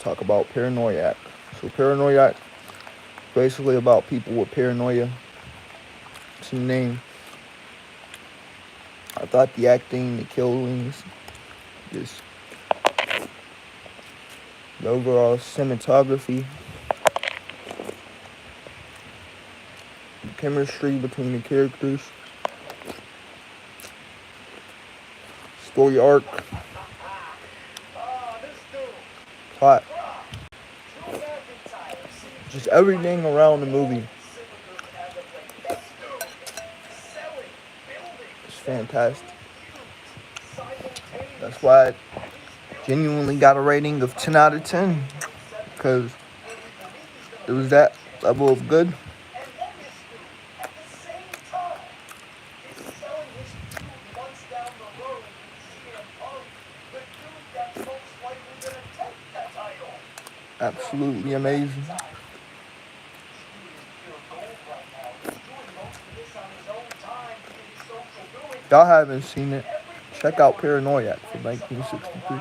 talk about Paranoiac. So Paranoiac, basically about people with paranoia. It's the name. I thought the acting, the killings, just the overall cinematography, the chemistry between the characters, story arc, plot, just everything around the movie is fantastic. That's why it genuinely got a rating of 10 out of 10, because it was that level of good. Absolutely amazing. If y'all haven't seen it, check out Paranoiac from 1963.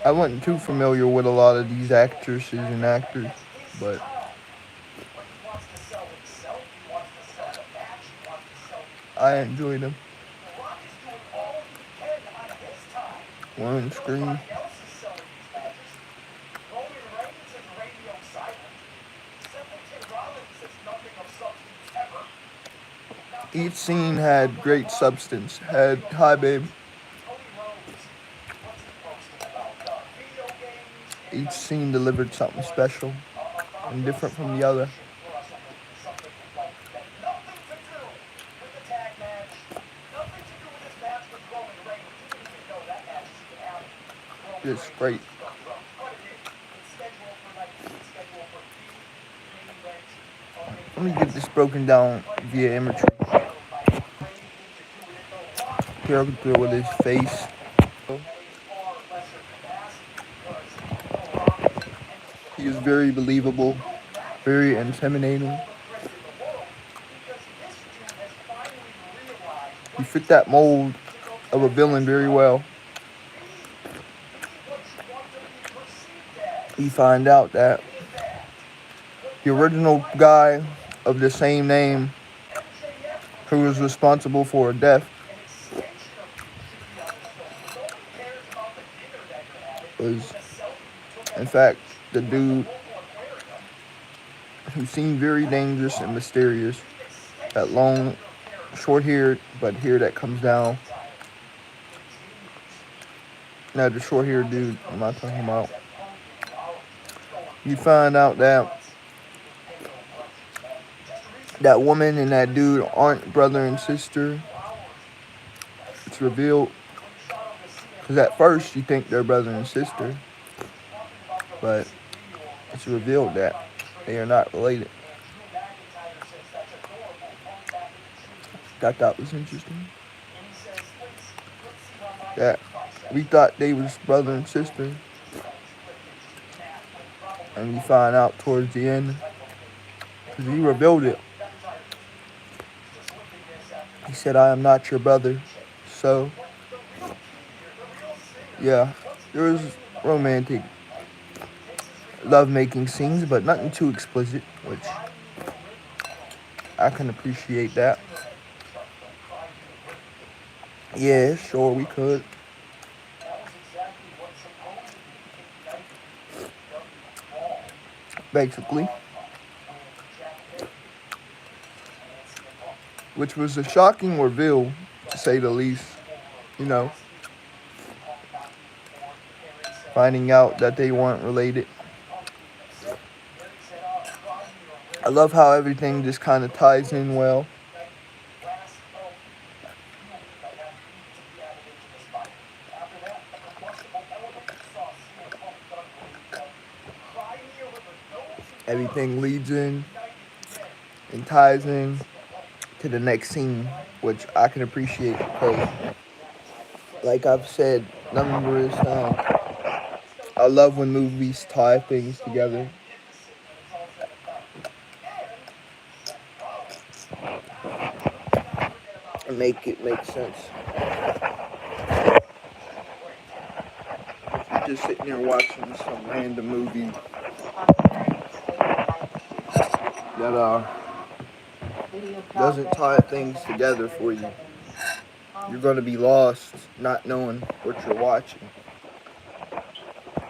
I wasn't too familiar with a lot of these actresses and actors, but I enjoyed them. One screen. Each scene had great substance. Had Hi Babe. Each scene delivered something special and different from the other. It's great. Let me get this broken down via imagery. Character with his face. He is very believable, very intimidating. He fit that mold of a villain very well. We find out that the original guy of the same name who was responsible for her death was, in fact, the dude who seemed very dangerous and mysterious. That long, short-haired, but hair that comes down. Now, the short-haired dude I'm not talking about. You find out that that woman and that dude aren't brother and sister. It's revealed, because at first you think they're brother and sister, but it's revealed that they are not related. That was interesting. That we thought they was brother and sister, and we find out towards the end, because he revealed it. He said, "I am not your brother." So, yeah, there was romantic love-making scenes, but nothing too explicit, which I can appreciate that. Yeah, sure, we could. Basically. Which was a shocking reveal, to say the least. You know, finding out that they weren't related. I love how everything just kind of ties in well. Everything leads in and ties in to the next scene, which I can appreciate because, like I've said numerous times, I love when movies tie things together. and make it make sense. If you're just sitting there watching some random movie that doesn't tie things together for you, you're gonna be lost not knowing what you're watching.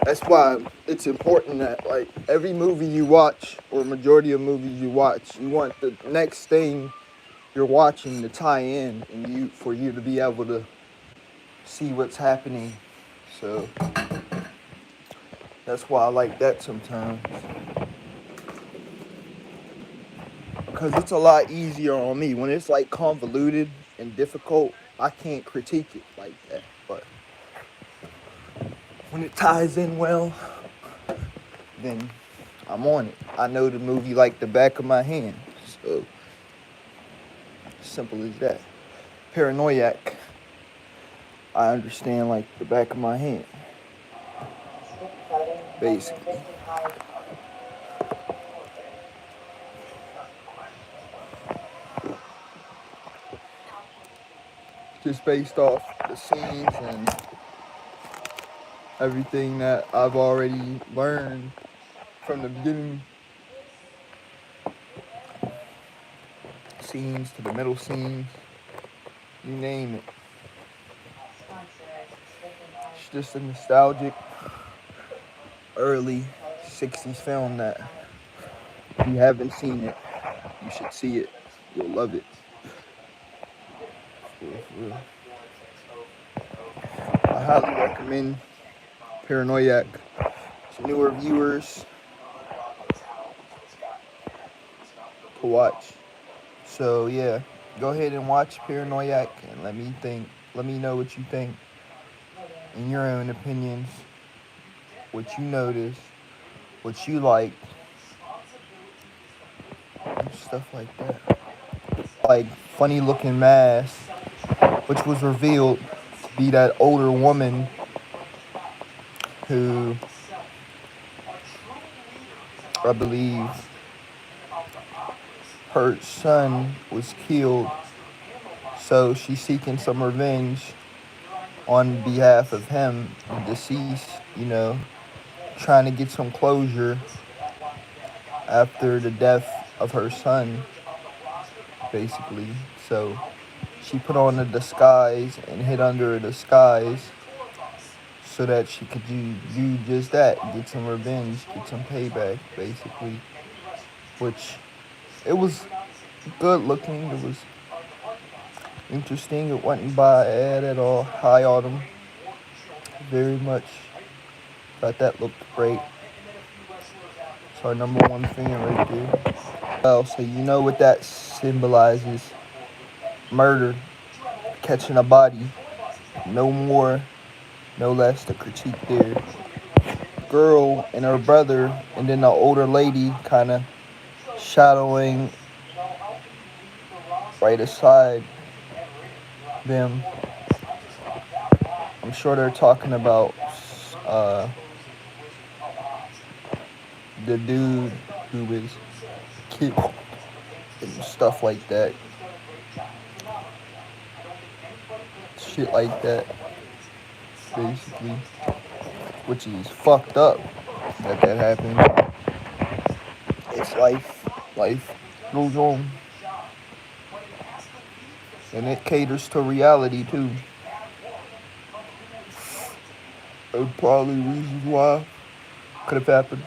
That's why it's important that like every movie you watch or majority of movies you watch, you want the next thing you're watching to tie in and you to be able to see what's happening. So that's why I like that sometimes. Because it's a lot easier on me. When it's like convoluted and difficult, I can't critique it like that. But when it ties in well, then I'm on it. I know the movie like the back of my hand. So simple as that. Paranoiac, I understand like the back of my hand. Basically. Just based off the scenes and everything that I've already learned from the beginning scenes to the middle scenes, you name it. It's just a nostalgic early 60s film that if you haven't seen it, you should see it. You'll love it. For real. I highly recommend Paranoiac to newer viewers to watch. So yeah, go ahead and watch Paranoiac and let me know what you think in your own opinions, what you notice, what you like, and stuff like that. Like funny looking mask, which was revealed to be that older woman who I believe her son was killed, so she's seeking some revenge on behalf of him, deceased, trying to get some closure after the death of her son, basically. So she put on a disguise and hid under a disguise so that she could do just that, get some revenge, get some payback, basically. Which, it was good looking, it was interesting, it wasn't bad at all. High Autumn, very much. Thought that looked great. It's our number one fan right there. Well, so you know what that symbolizes. Murder, catching a body, no more, no less. The critique there. Girl and her brother, and then the older lady kind of shadowing right aside them. I'm sure they're talking about the dude who was killed and stuff like that. Shit like that, basically. Which is fucked up that happened. It's life. Life goes on. And it caters to reality too. There's probably reasons why could have happened.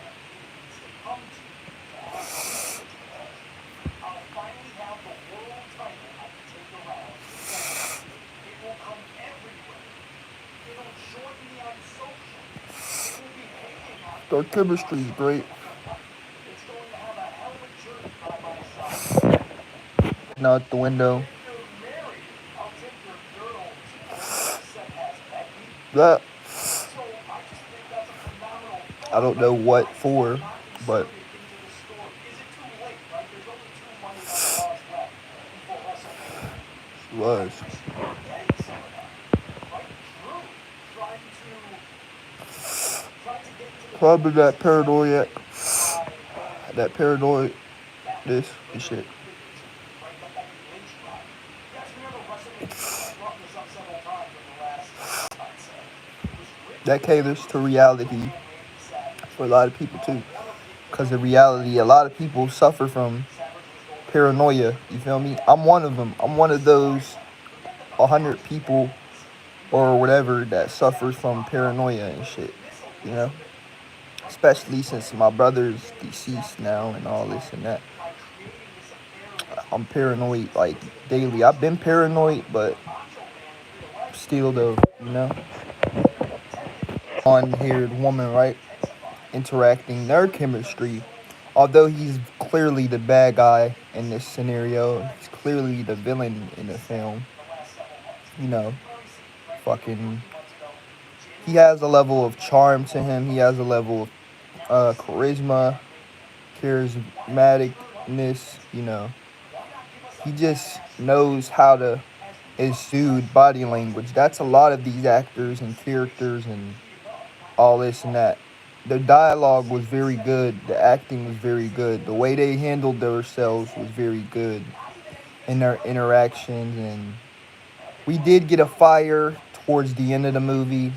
Their chemistry is great. Now out the window. That I don't know what for, but it was. Probably that paranoid, this shit. That caters to reality for a lot of people too. Because in reality, a lot of people suffer from paranoia. You feel me? I'm one of them. I'm one of those 100 people or whatever that suffers from paranoia and shit. You know, especially since my brother's deceased now and all this and that. I'm paranoid like daily. I've been paranoid, but still though, you know, on-haired woman, right? Interacting their chemistry. Although he's clearly the bad guy in this scenario, he's clearly the villain in the film. You know, fucking, he has a level of charm to him. He has a level of charisma, charismaticness. You know, he just knows how to exude body language. That's a lot of these actors and characters and all this and that. The dialogue was very good. The acting was very good. The way they handled themselves was very good in their interactions. And we did get a fire towards the end of the movie.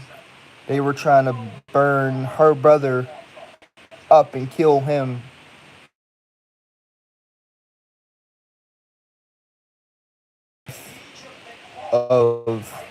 They were trying to burn her brother up and kill him of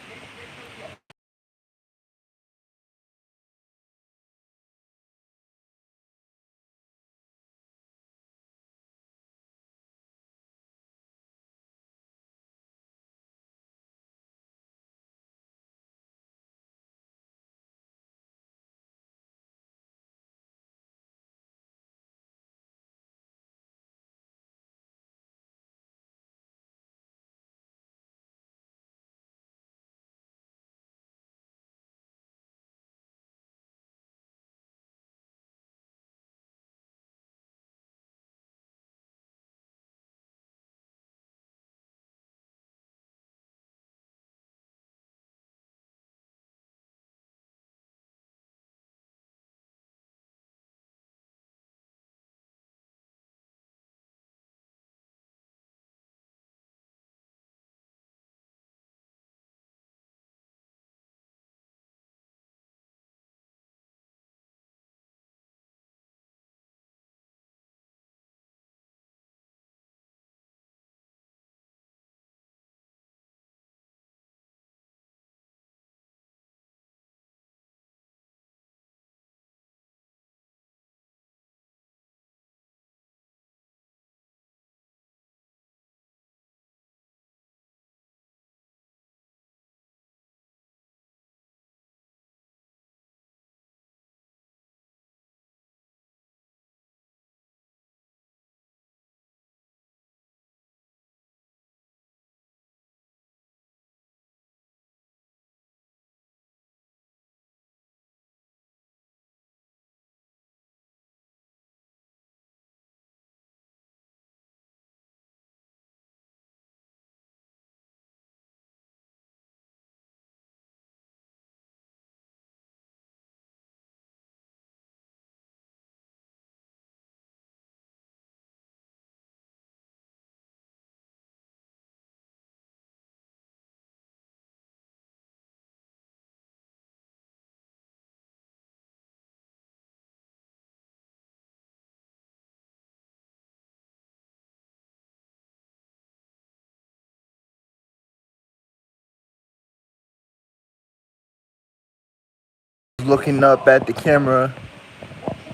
looking up at the camera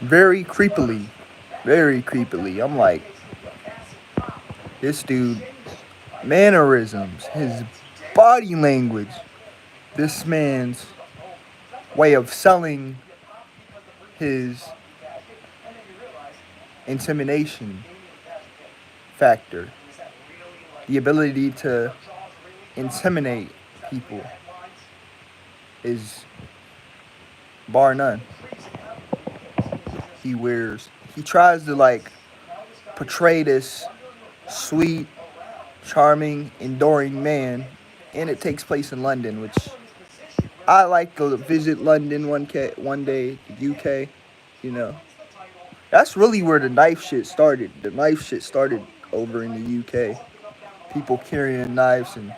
very creepily. Very creepily. I'm like, this dude, mannerisms, his body language, this man's way of selling his intimidation factor, the ability to intimidate people is bar none. He tries to like portray this sweet, charming, enduring man, and it takes place in London, which I like to visit London one day, the UK, you know. That's really where the knife shit started. The knife shit started over in the UK. People carrying knives and,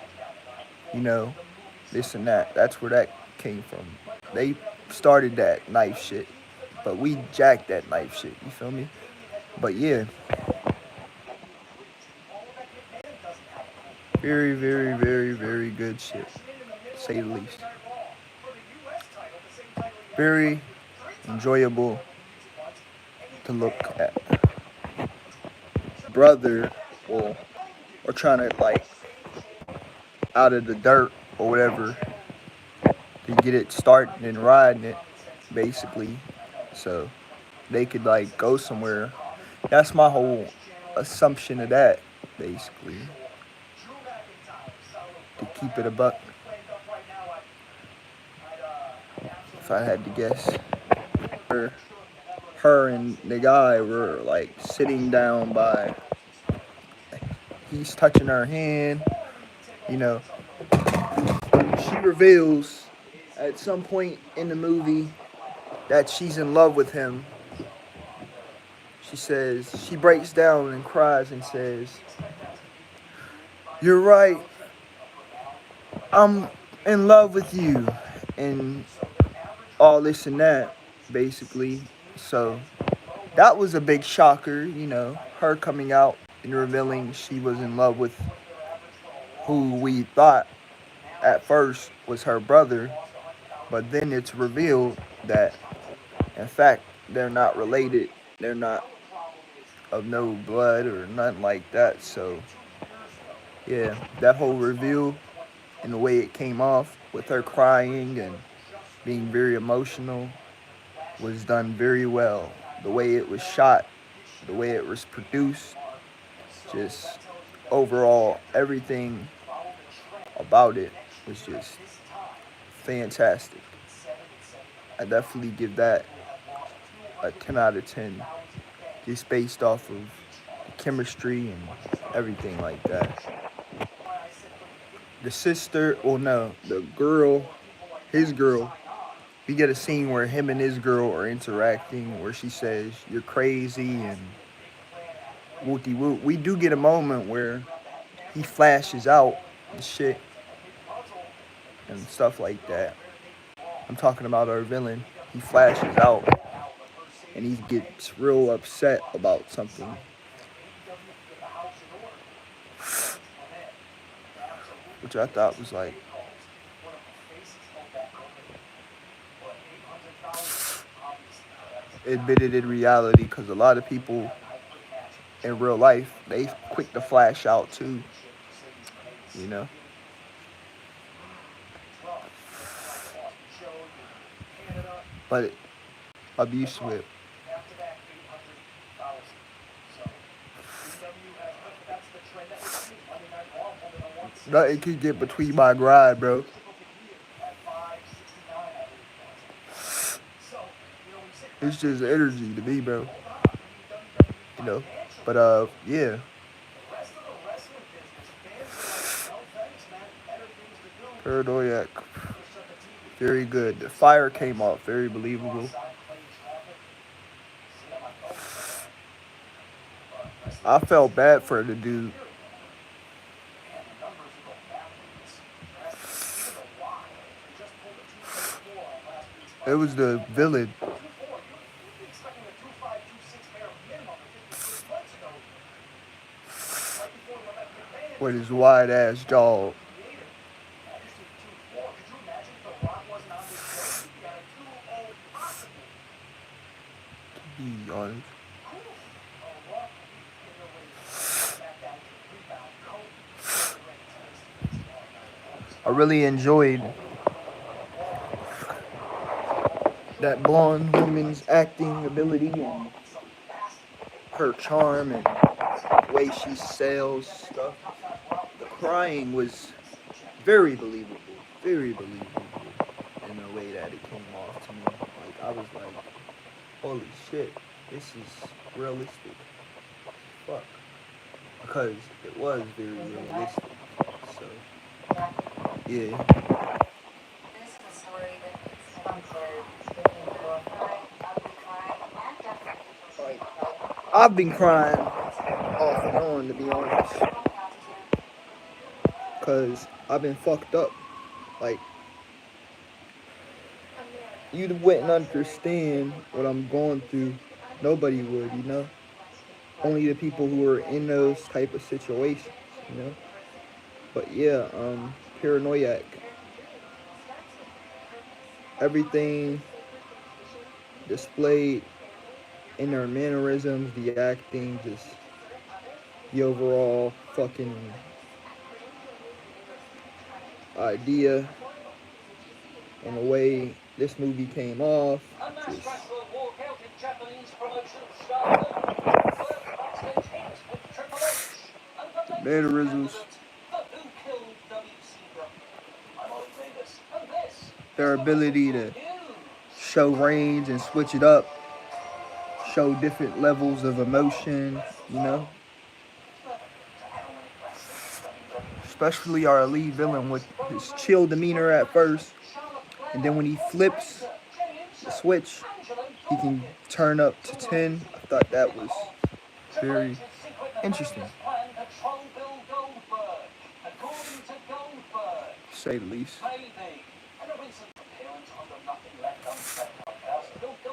you know, this and that. That's where that came from. They started that knife shit, but we jacked that knife shit. You feel me? But yeah, very, very, very, very good shit, to say the least. Very enjoyable to look at. Brother, or trying to like out of the dirt or whatever to get it starting and riding it, basically, so they could like go somewhere. That's my whole assumption of that, basically, to keep it a buck. If I had to guess, her and the guy were like sitting down by. He's touching her hand. You know, she reveals at some point in the movie that she's in love with him. She says, she breaks down and cries and says, "You're right. I'm in love with you." And all this and that, basically. So that was a big shocker, her coming out and revealing she was in love with who we thought at first was her brother. But then it's revealed that, in fact, they're not related. They're not of no blood or nothing like that. So, yeah, that whole reveal and the way it came off with her crying and being very emotional was done very well. The way it was shot, the way it was produced, just overall, everything about it was just fantastic. I definitely give that a 10 out of 10, just based off of the chemistry and everything like that. The sister, well, no, the girl, his girl, we get a scene where him and his girl are interacting where she says, "You're crazy," and wooty woot. We do get a moment where he flashes out and shit and stuff like that. I'm talking about our villain. He flashes out and he gets real upset about something. Which I thought was like admitted in reality, because a lot of people in real life, they quick to flash out too, you know. But I'm used to it. Nothing can get between my grind, bro. It's just energy to me, bro. You know. But yeah. Paranoiac. Very good. The fire came off. Very believable. I felt bad for the dude. It was the villain with his wide ass jaw. To be honest. I really enjoyed that blonde woman's acting ability and her charm and the way she sells stuff. The crying was very believable, very believable in the way that it came off to me. Like, I was like, holy shit, this is realistic. Fuck. Because it was very realistic. So, yeah. Like, I've been crying off and on, to be honest. Because I've been fucked up. Like, you wouldn't understand what I'm going through. Nobody would, you know. Only the people who are in those type of situations, you know. But yeah, paranoiac. Everything displayed in their mannerisms, the acting, just the overall fucking idea and the way this movie came off. Just the mannerisms, their ability to show range and switch it up, show different levels of emotion, you know. Especially our lead villain with his chill demeanor at first, and then when he flips the switch, he can turn up to 10. I thought that was very interesting, to say the least.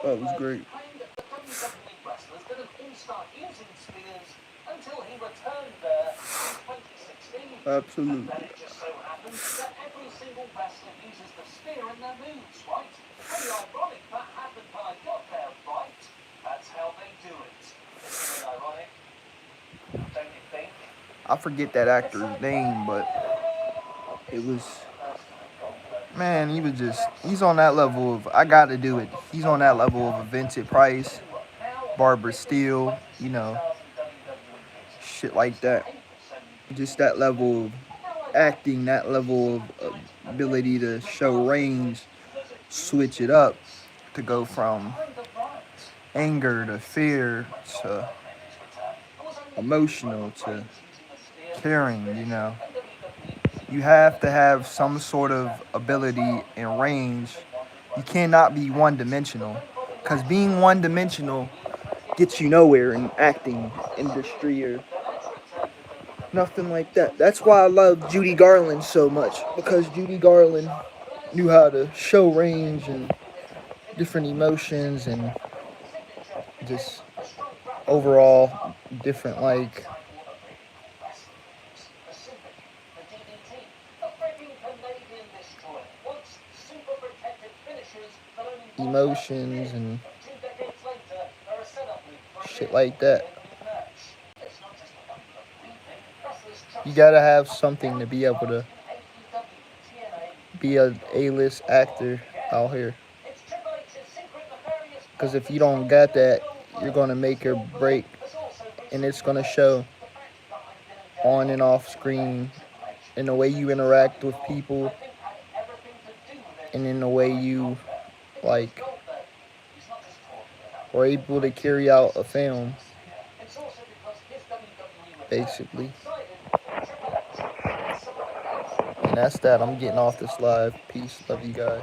Oh, it was great. Absolutely. I forget that actor's name, but it was, man, he was just, he's on that level of, I gotta do it. He's on that level of a Vincent Price, Barbara Steele, you know, shit like that. Just that level of acting, that level of ability to show range, switch it up to go from anger to fear to emotional to caring, you know. You have to have some sort of ability and range. You cannot be one-dimensional, because being one-dimensional gets you nowhere in acting industry or nothing like that. That's why I love Judy Garland so much, because Judy Garland knew how to show range and different emotions and just overall different, like, emotions and shit like that. You gotta have something to be able to be a A-list actor out here. Because if you don't got that, you're gonna make or break, and it's gonna show on and off screen in the way you interact with people and in the way you, like, are able to carry out a film, basically. And that's that. I'm getting off this live. Peace. Love you guys.